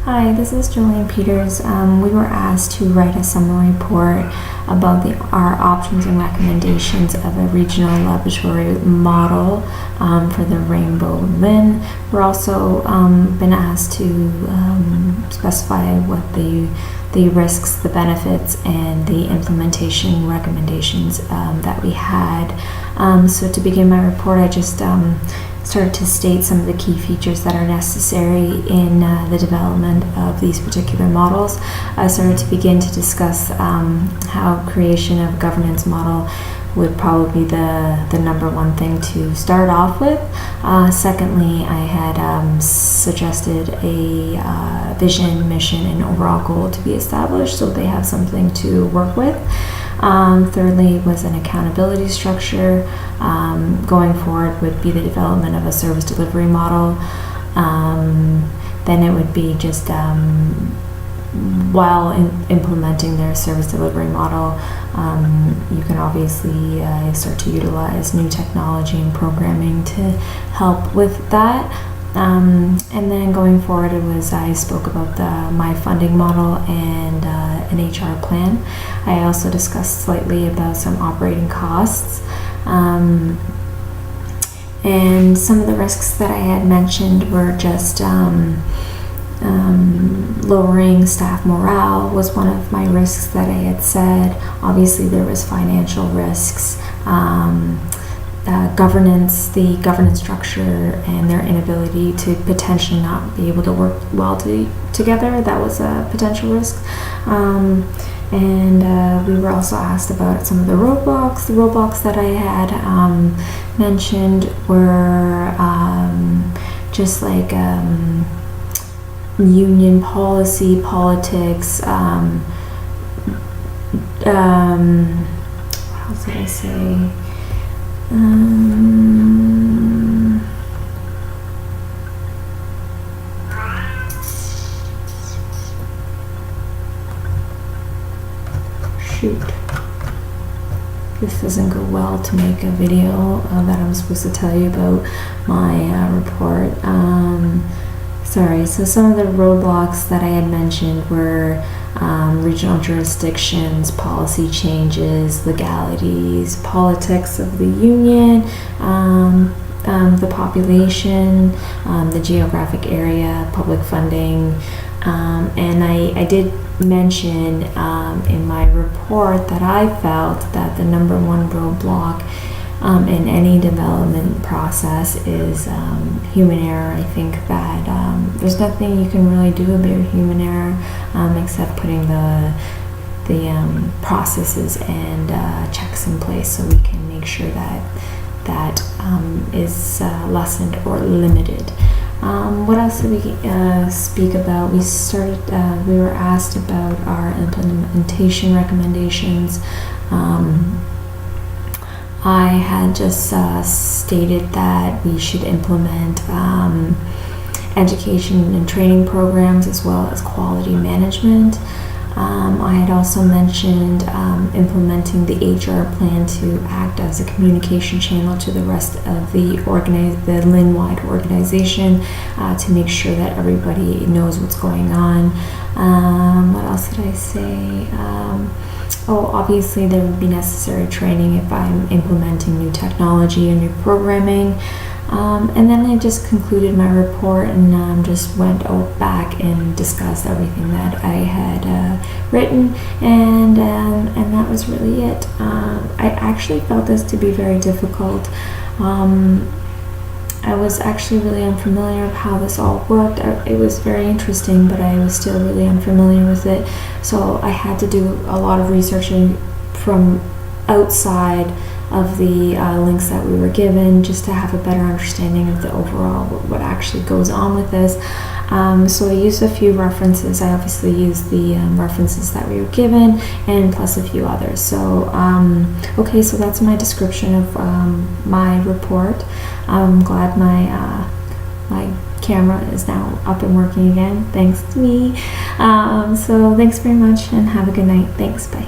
Hi, this is Jolene Peters. We were asked to write a summary report about our options and recommendations of a regional laboratory model for the Rainbow LIN. We're also been asked to specify what the risks, the benefits, and the implementation recommendations that we had. So to begin my report, I just started to state some of the key features that are necessary in the development of these particular models. I started to begin to discuss how creation of governance model would probably be the number one thing to start off with. Secondly, I had suggested a vision, mission, and overall goal to be established so they have something to work with. Thirdly was an accountability structure. Going forward would be the development of a service delivery model. Then it would be just while implementing their service delivery model, you can obviously start to utilize new technology and programming to help with that. And then going forward, I spoke about my funding model and an HR plan. I also discussed slightly about some operating costs. And some of the risks that I had mentioned were just lowering staff morale was one of my risks that I had said. Obviously, there was financial risks. Governance, the governance structure, and their inability to potentially not be able to work well together. That was a potential risk. And we were also asked about some of the roadblocks. The roadblocks that I had mentioned were just like union policy, politics, what else did I say? Shoot. This doesn't go well to make a video that I'm supposed to tell you about my report. Sorry, so some of the roadblocks that I had mentioned were regional jurisdictions, policy changes, legalities, politics of the union, the population, the geographic area, public funding, and I did mention in my report that I felt that the number one roadblock in any development process is human error. I think that there's nothing you can really do about human error except putting the processes and checks in place so we can make sure that is lessened or limited. What else did we speak about? We were asked about our implementation recommendations. I had just stated that we should implement education and training programs as well as quality management. I had also mentioned implementing the HR plan to act as a communication channel to the rest of the LIN-wide organization to make sure that everybody knows what's going on. What else did I say? Obviously there would be necessary training if I'm implementing new technology and new programming. And then I just concluded my report and just went back and discussed everything that I had written, and that was really it. I actually felt this to be very difficult. I was actually really unfamiliar with how this all worked. It was very interesting, but I was still really unfamiliar with it. So I had to do a lot of researching from outside of the links that we were given just to have a better understanding of the overall what actually goes on with this. So I used a few references. I obviously used the references that we were given and plus a few others. So okay, so that's my description of my report. I'm glad my camera is now up and working again, thanks to me. So thanks very much and have a good night. Thanks, bye.